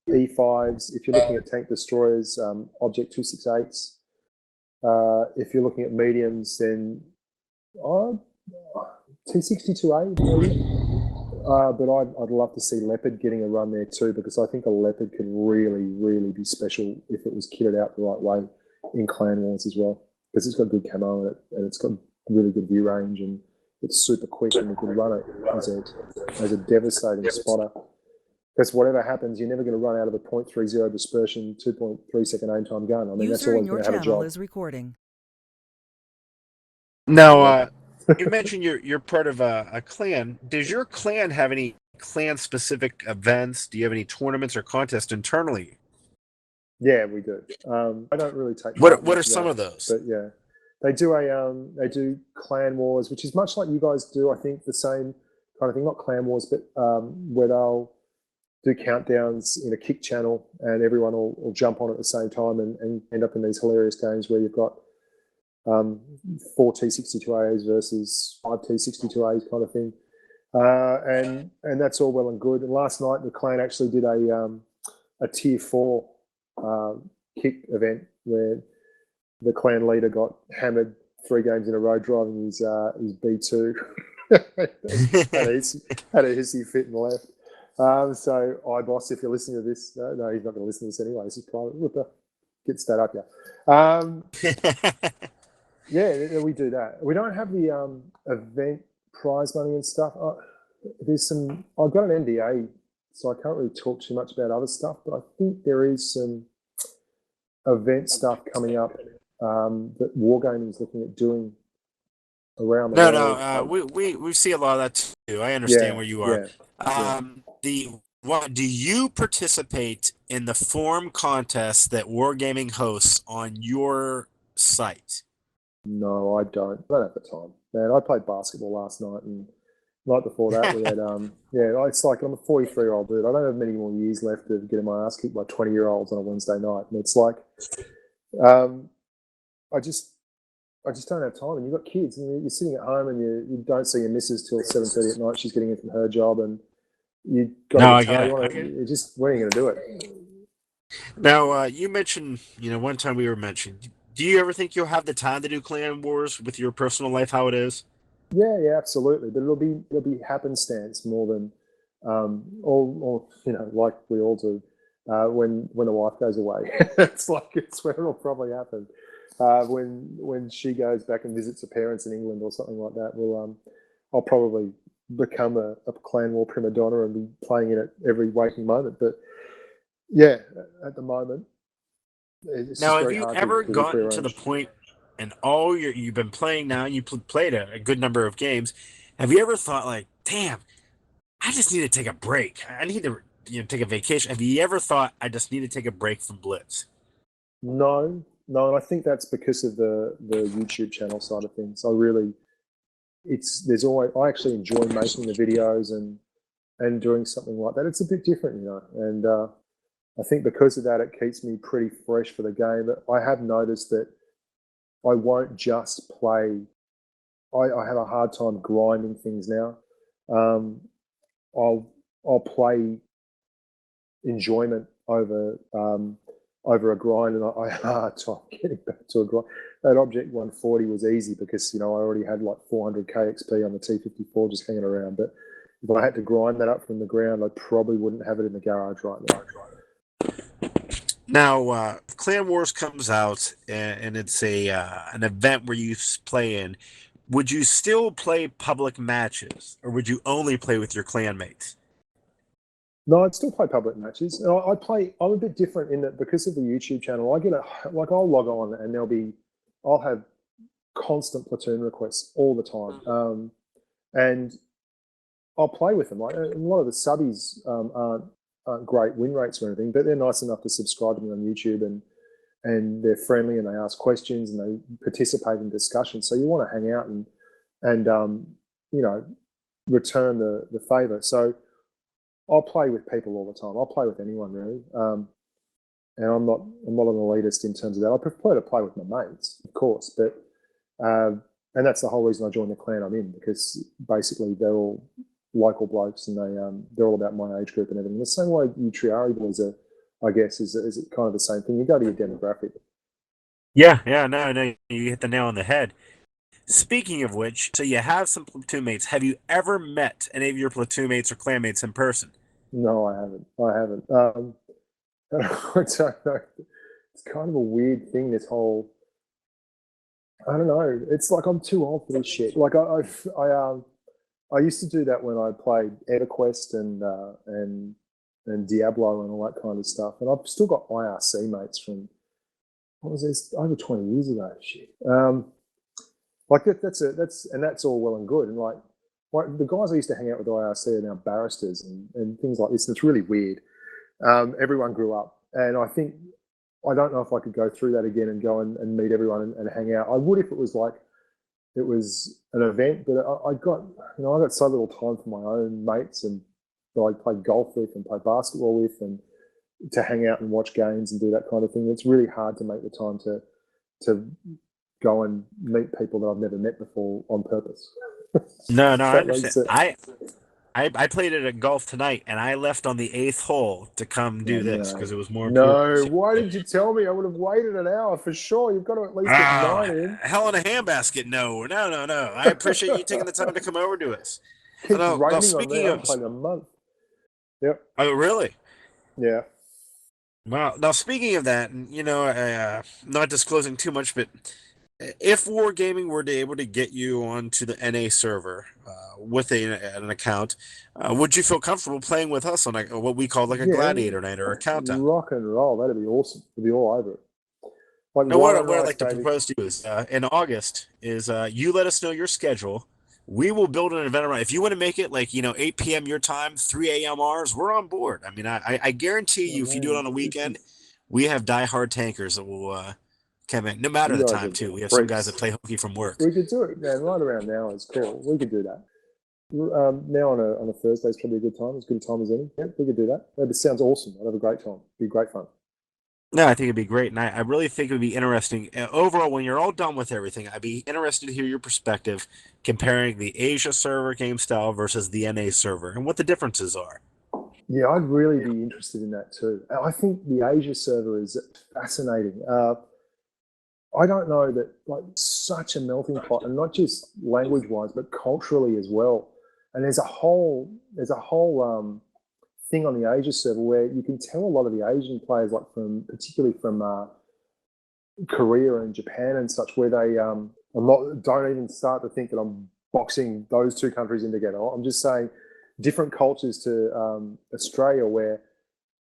E5s. If you're looking at tank destroyers, Object 268s. If you're looking at mediums, then T62A maybe. But I'd love to see Leopard getting a run there too, because I think a Leopard could really, really be special if it was kitted out the right way in Clan Wars as well, because it's got good camo in it, and it's got really good view range, and it's super quick, and you can run it as a devastating spotter. Because whatever happens, you're never going to run out of a .30 dispersion, 2.3 second aim time gun. I mean, that's always going to have a job. Is recording. Now, you mentioned you're part of a clan. Does your clan have any clan-specific events? Do you have any tournaments or contests internally? Yeah, we do. I don't really take. What are some of those? But yeah, they do clan wars, which is much like you guys do. I think the same kind of thing, not clan wars, but where they'll do countdowns in a kick channel, and everyone will jump on at the same time and end up in these hilarious games where you've got 4 T62As versus 5 T62As kind of thing, and that's all well and good. And last night the clan actually did a tier 4 kick event where the clan leader got hammered 3 games in a row driving his B2. had a hissy fit and left. So, boss, if you're listening to this, no, he's not going to listen to this anyway. This is private. Get that up, yeah. Yeah, we do that. We don't have the event prize money and stuff. I've got an NDA, so I can't really talk too much about other stuff, but I think there is some event stuff coming up that Wargaming is looking at doing around the world. We see a lot of that too. I understand where you are. Do you participate in the forum contests that Wargaming hosts on your site? No, I don't. I don't have the time. Man, I played basketball last night, and night before that we had it's like I'm a 43-year-old dude. I don't have many more years left of getting my ass kicked by 20-year-olds on a Wednesday night. And it's like I just don't have time. And you've got kids, and you're sitting at home, and you don't see your missus till 7:30 at night. She's getting in from her job, and you got to just when are you going to do it? Now, you mentioned, one time we were mentioned. Do you ever think you'll have the time to do clan wars with your personal life, how it is? Yeah, absolutely. But it'll be happenstance more than, or like we all do, when the wife goes away. it's when it'll probably happen. When she goes back and visits her parents in England or something like that, I'll probably become a clan war prima donna and be playing in it every waking moment. But yeah, at the moment. Now, have you ever gotten to the point, and you've been playing now, you played a good number of games, have you ever thought like, damn, I just need to take a break. I need to take a vacation. Have you ever thought, I just need to take a break from Blitz? No, and I think that's because of the YouTube channel side of things. I actually enjoy making the videos and doing something like that. It's a bit different, and I think because of that, it keeps me pretty fresh for the game. But I have noticed that I won't just play. I have a hard time grinding things now. I'll play enjoyment over a grind, and I have a hard time getting back to a grind. That Object 140 was easy because I already had like 400 KXP on the T54 just hanging around. But if I had to grind that up from the ground, I probably wouldn't have it in the garage right now. Now, Clan Wars comes out, and it's an event where you play in. Would you still play public matches, or would you only play with your clan mates? No, I'd still play public matches. I'm a bit different in that because of the YouTube channel, I'll log on and I'll have constant platoon requests all the time, and I'll play with them. Like a lot of the subbies aren't great win rates or anything, but they're nice enough to subscribe to me on YouTube, and they're friendly, and they ask questions, and they participate in discussions. So you want to hang out and return the favor. So I'll play with people all the time. I'll play with anyone really, and I'm not an elitist in terms of that. I prefer to play with my mates, of course, but and that's the whole reason I joined the clan I'm in, because basically they're all local blokes, and they're all about my age group and everything. The same way you Triarii boys are I guess, is it kind of the same thing? You go to your demographic. Yeah, no, you hit the nail on the head. Speaking of which, so you have some platoon mates. Have you ever met any of your platoon mates or clanmates in person? No, I haven't. I don't know. It's kind of a weird thing, this whole, I don't know. It's like I'm too old for this shit. Like I used to do that when I played EverQuest and Diablo and all that kind of stuff. And I've still got IRC mates from, what was this, over 20 years ago. Shit. Like that's all well and good. And like the guys I used to hang out with IRC are now barristers and things like this. And it's really weird. Everyone grew up, and I don't know if I could go through that again and go and meet everyone and hang out. I would if it was like it was an event, but I got so little time for my own mates and that I play golf with and play basketball with and to hang out and watch games and do that kind of thing. It's really hard to make the time to go and meet people that I've never met before on purpose. No, I understand. I played it at golf tonight, and I left on the 8th hole to come do this because it was more important. No, why didn't you tell me? I would have waited an hour for sure. You've got to at least get 9 in. Hell in a handbasket. No. I appreciate you taking the time to come over to us. Keeps raining on me. I'm playing a month. Yep. Oh, really? Yeah. Well, now speaking of that, not disclosing too much, but if Wargaming were to able to get you onto the NA server with an account, would you feel comfortable playing with us on what we call like a gladiator night or a countdown? Rock and roll. That'd be awesome. It'd be all over it. Like now, what I'd like to propose to you is in August is you let us know your schedule. We will build an event around. If you want to make it like 8 p.m. your time, 3 a.m. ours, we're on board. I mean, I guarantee you, if you do it on a weekend, we have diehard tankers that will come in, no matter the time too. We have some guys that play hooky from work. We could do it, man. Right around now is cool. We could do that. Now on a Thursday is probably a good time. As good a time as any. Yeah, we could do that. It sounds awesome. I'd have a great time. It'd be great fun. No, I think it'd be great, and I really think it would be interesting. Overall, when you're all done with everything, I'd be interested to hear your perspective comparing the Asia server game style versus the NA server and what the differences are. Yeah, I'd really be interested in that too. I think the Asia server is fascinating. I don't know that like such a melting pot, and not just language-wise, but culturally as well. And there's a whole thing on the Asia server where you can tell a lot of the Asian players, like particularly from Korea and Japan and such, where they don't even start to think that I'm boxing those two countries in together. I'm just saying different cultures to Australia where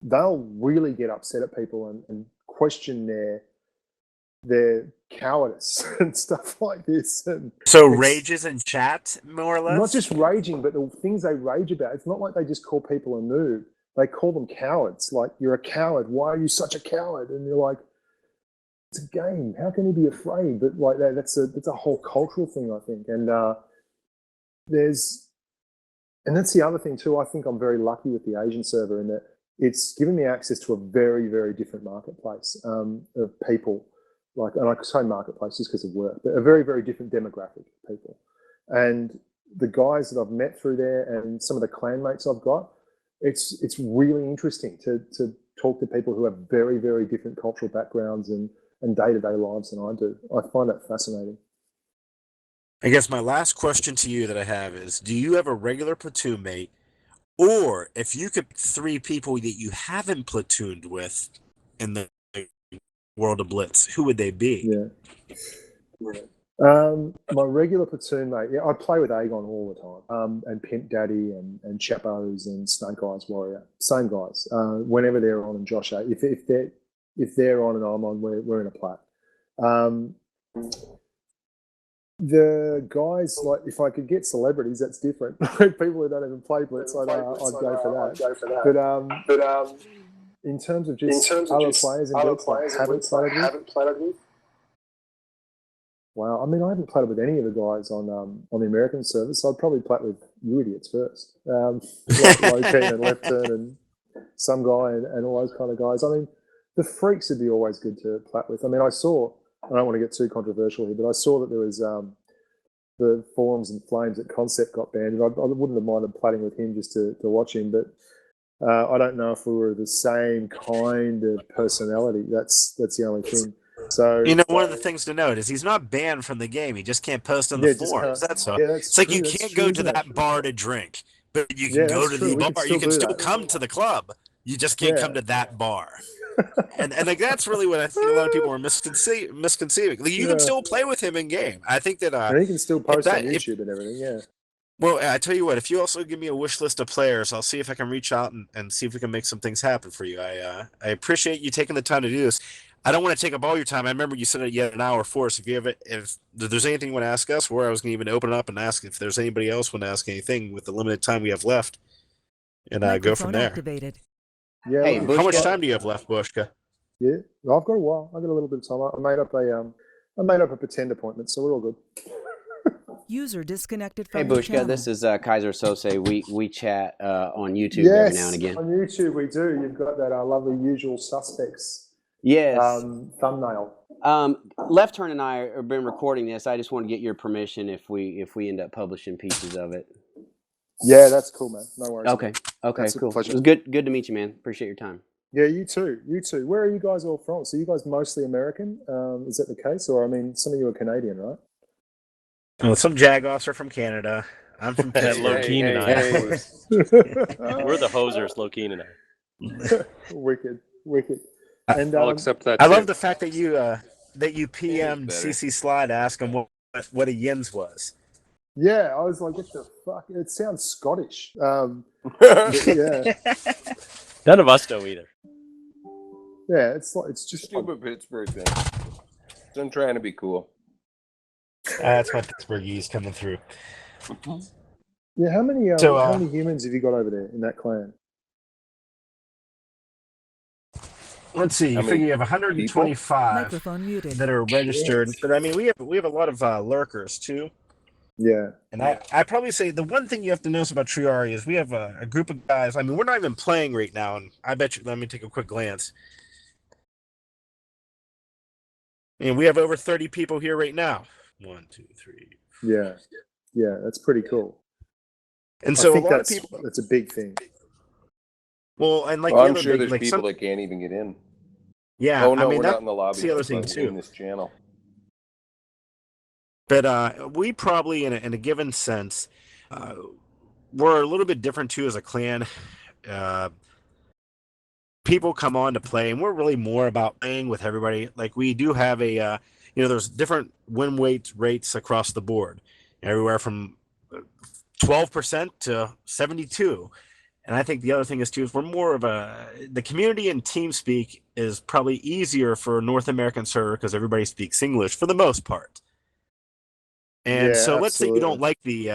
they'll really get upset at people and question their cowardice and stuff like this. And so rages in chat, more or less? Not just raging, but the things they rage about. It's not like they just call people a noob. They call them cowards. Like, you're a coward. Why are you such a coward? And you're like, it's a game. How can you be afraid? But like that's a whole cultural thing, I think. And that's the other thing too. I think I'm very lucky with the Asian server in that it's given me access to a very, very different marketplace of people. Like, and I say marketplace just because of work, but a very, very different demographic of people. And the guys that I've met through there and some of the clanmates I've got, it's really interesting to talk to people who have very, very different cultural backgrounds and day-to-day lives than I do. I find that fascinating. I guess my last question to you that I have is, do you have a regular platoon mate, or if you could 3 people that you haven't platooned with in the world of Blitz, who would they be? Yeah. My regular platoon mate, I play with Aegon all the time, and Pimp Daddy and Chappos and Snake Eyes Warrior, same guys. Whenever they're on, and Josh A, if they're on and I'm on, we're in a plat. The guys, like, if I could get celebrities, that's different. People who don't even play Blitz, I'd go for that. But in terms of other players in Blitz I haven't played with. Wow, I mean, I haven't played with any of the guys on the American service, so I'd probably play with you idiots first. Like Low Keen and Left Turn and some guy and all those kind of guys. I mean, the freaks would be always good to play with. I mean, I don't want to get too controversial here, but I saw that there was the Forums and Flames at Concept got banned, and I wouldn't have minded playing with him just to watch him. But I don't know if we were the same kind of personality. That's the only thing. So one of the things to note is he's not banned from the game. He just can't post on the forums. That's all. Yeah, that's it's like true. you That's can't true, go to that bar to drink, but you can go to the bar. You can still come to the club. You just can't come to that bar. and like that's really what I think a lot of people are misconceiving. Like, you can still play with him in game. I think that and he can still post on YouTube and everything. Yeah. Well, I tell you what, if you also give me a wish list of players, I'll see if I can reach out and see if we can make some things happen for you. I appreciate you taking the time to do this. I don't want to take up all your time. I remember you said it yet an hour for us. If there's anything you want to ask us, or I was going to even open it up and ask if there's anybody else want to ask anything with the limited time we have left, and go from there. Activated. Yeah. Hey, how much time do you have left, Bushka? Yeah, I've got a while. I've got a little bit of time. I made up a pretend appointment, so we're all good. User disconnected from Hey Bushka, this is Kaiser Sose. We chat on YouTube every now and again. On YouTube we do. You've got that lovely Usual Suspects thumbnail. Left Turn and I have been recording this. I just want to get your permission if we end up publishing pieces of it. Yeah, that's cool, man. No worries. Okay, that's cool. It was good to meet you, man. Appreciate your time. Yeah, you too. Where are you guys all from? So you guys mostly American? Is that the case? Or, I mean, some of you are Canadian, right? Well, some Jagoffs are from Canada. I'm from Lokeen and I. We're the hosers, Lokeen and I. Wicked. And I'll accept that. I love the fact that you PM'd CC Slide to ask him what a yins was. Yeah, I was like, what the fuck? It sounds Scottish. Yeah. None of us know either. Yeah, it's just stupid Pittsburgh thing. I'm trying to be cool. That's my Pittsburghese coming through. Yeah, how many humans have you got over there in that clan? Let's see. You figure you have 125 that are registered, but I mean we have a lot of lurkers too. Yeah, and I probably say the one thing you have to know about Triarii is we have a group of guys. I mean, we're not even playing right now, and I bet you. Let me take a quick glance. And we have over 30 people here right now. 1, 2, 3. Yeah, that's pretty cool. And so I think a lot of people. That's a big thing. Well, and I'm sure there's people that can't even get in. Yeah. Oh no, we're not in the lobby. That's the other thing too. In this channel. But we probably, in a given sense, we're a little bit different too as a clan. People come on to play, and we're really more about playing with everybody. Like we do have there's different win rates across the board, everywhere from 12% to 72%. And I think the other thing is too, is we're more of the community and team speak is probably easier for a North American server because everybody speaks English for the most part. And so let's say you don't like you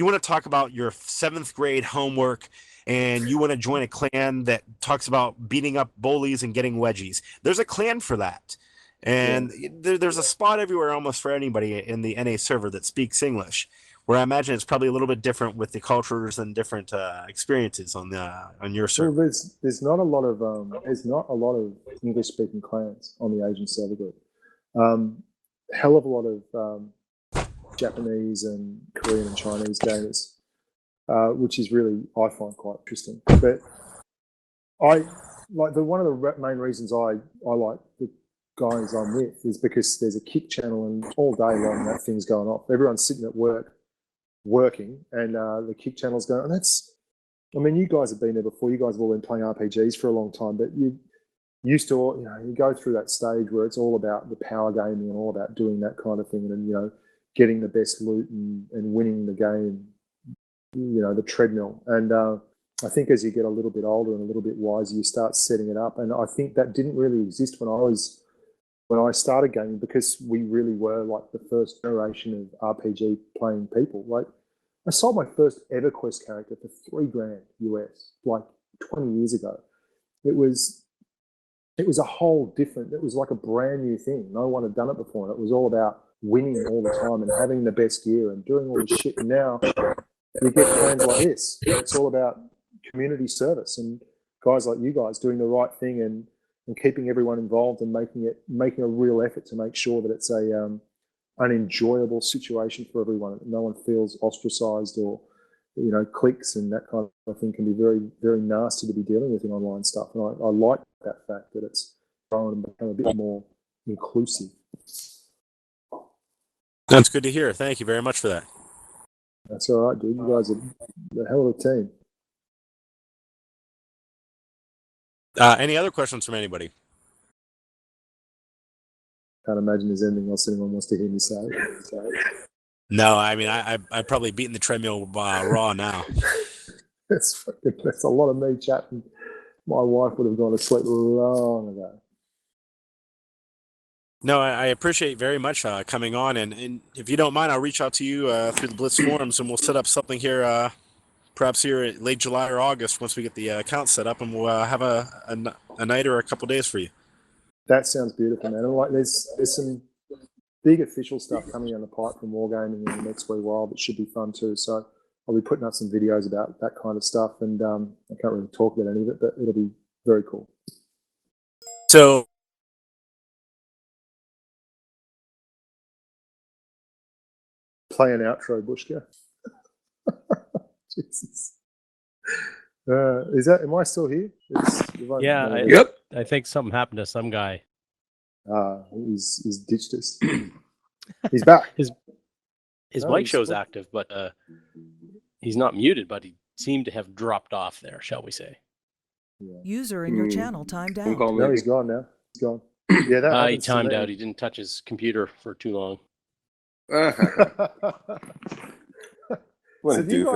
want to talk about your 7th grade homework and you want to join a clan that talks about beating up bullies and getting wedgies. There's a clan for that. And there's a spot everywhere almost for anybody in the NA server that speaks English, where I imagine it's probably a little bit different with the cultures and different experiences on your server. Well, there's not a lot of English speaking clans on the Asian server group. Hell of a lot of Japanese and Korean and Chinese gamers, which is really, I find quite interesting. But one of the main reasons I like the guys I'm with is because there's a kick channel and all day long that thing's going off. Everyone's sitting at work working and the kick channel's going, and you guys have been there before. You guys have all been playing RPGs for a long time, but you used to, you go through that stage where it's all about the power gaming and all about doing that kind of thing and getting the best loot and winning the game, the treadmill. And I think as you get a little bit older and a little bit wiser, you start setting it up. And I think that didn't really exist when I started gaming, because we really were like the first generation of RPG playing people. Like I sold my first EverQuest character for $3,000 US, like 20 years ago. It was a whole different, it was like a brand new thing. No one had done it before. And it was all about winning all the time and having the best gear and doing all this shit. And now you get plans like this. It's all about community service and guys like you guys doing the right thing and keeping everyone involved and making a real effort to make sure that it's an enjoyable situation for everyone. No one feels ostracized or clicks and that kind of thing can be very, very nasty to be dealing with in online stuff. And I like that fact that it's grown and become a bit more inclusive. That's good to hear. Thank you very much for that. That's all right, dude. You guys are a hell of a team. Any other questions from anybody? Can't imagine there's anything else anyone wants to hear me say. No, I mean, I've probably beaten the treadmill raw now. That's a lot of me chatting. My wife would have gone to sleep long ago. No, I appreciate very much coming on, and if you don't mind, I'll reach out to you through the Blitz forums, and we'll set up something here, perhaps here in late July or August once we get the account set up, and we'll have a night or a couple days for you. That sounds beautiful, man. And like, there's some big official stuff coming down the pipe from Wargaming in the next wee while that should be fun too. So I'll be putting up some videos about that kind of stuff, and I can't really talk about any of it, but it'll be very cool. So. Play an outro, Bushka. Jesus. Am I still here? Yep. I think something happened to some guy. He's ditched us. He's back. His mic show's active, but he's not muted, but he seemed to have dropped off there, shall we say. Yeah. User in your channel timed out. No, he's gone now. He's gone. Yeah, he timed out. He didn't touch his computer for too long. So do you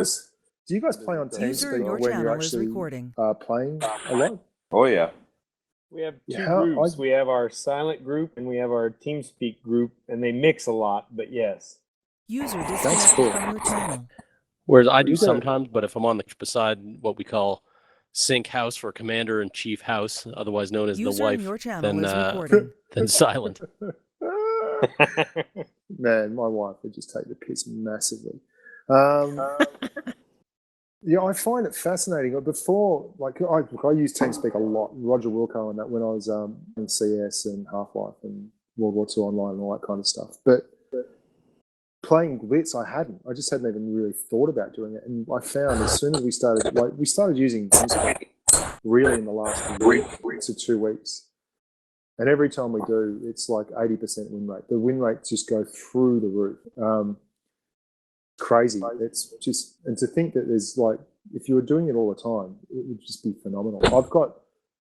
guys play on TeamSpeak when you're actually playing a lot? Oh yeah. We have two groups. We have our silent group and we have our TeamSpeak group, and they mix a lot. But yes. User disconnected from your channel. Whereas I do sometimes, but if I'm on the beside what we call sync house for Commander in Chief House, otherwise known as the wife, then silent. Man, my wife would just take the piss massively. Yeah, I find it fascinating. Before, I used TeamSpeak a lot. Roger Wilco and that when I was in CS and Half-Life and World War II Online and all that kind of stuff. But playing Blitz, I just hadn't even really thought about doing it. And I found as soon as we started using TeamSpeak really in the last week to 2 weeks. And every time we do, it's like 80% win rate. The win rates just go through the roof. Crazy. It's just, and to think that there's if you were doing it all the time, it would just be phenomenal. I've got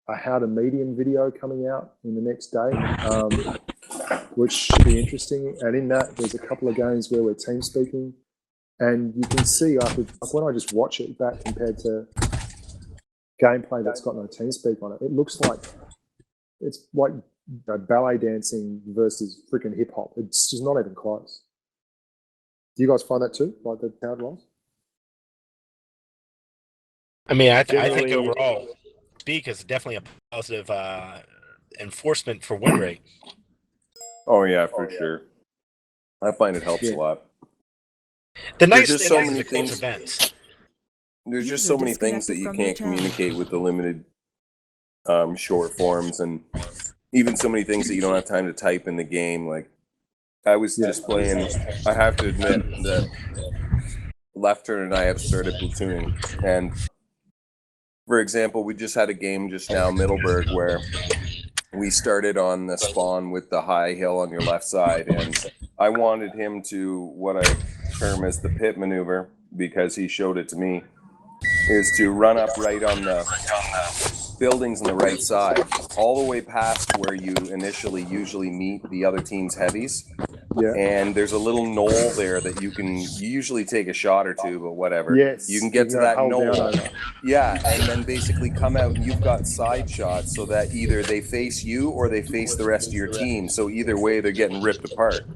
a how to medium video coming out in the next day, which should be interesting. And in that, there's a couple of games where we're team speaking, and you can see when I just watch it back compared to gameplay that's got no team speak on it, it looks like it's like ballet dancing versus freaking hip hop. It's just not even close. Do you guys find that too, like the powered lines? I mean, I think overall, Speak is definitely a positive enforcement for win rate. Oh yeah, for sure. I find it helps a lot. The nice thing is the close events. There's just so many things that you can't communicate with the limited short forms, and even so many things that you don't have time to type in the game. Like I was just playing. I have to admit that Left Turn and I have started platooning, and for example, we just had a game just now, Middleburg, where we started on the spawn with the high hill on your left side, and I wanted him to, what I term as the pit maneuver, because he showed it to me, is to run up right on the buildings on the right side, all the way past where you initially usually meet the other team's heavies. Yeah. And there's a little knoll there that you usually take a shot or two, but whatever. Yes. You can get to that knoll. Yeah, and then basically come out and you've got side shots so that either they face you or they face the rest of your team. So either way, they're getting ripped apart.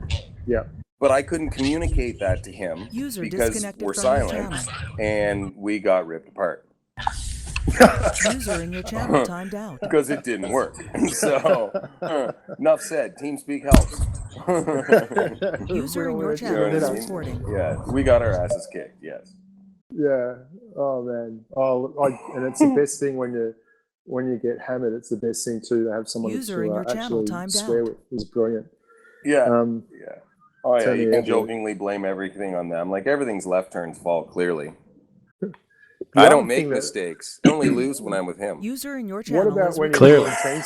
Yeah. But I couldn't communicate that to him because we're silent, and we got ripped apart. User in your channel timed out. Because it didn't work. So, enough said. TeamSpeak helps. User in your channel is recording. Yeah, we got our asses kicked. Yes. Yeah. Oh man. And it's the best thing when you get hammered. It's the best thing too to have someone to actually swear with. It's brilliant. Yeah. Yeah. Oh yeah. You can jokingly blame everything on them. Like everything's Left Turn's fault. Clearly. I don't make mistakes. I only lose when I'm with him. User in your channel. What about is when recording. you're doing team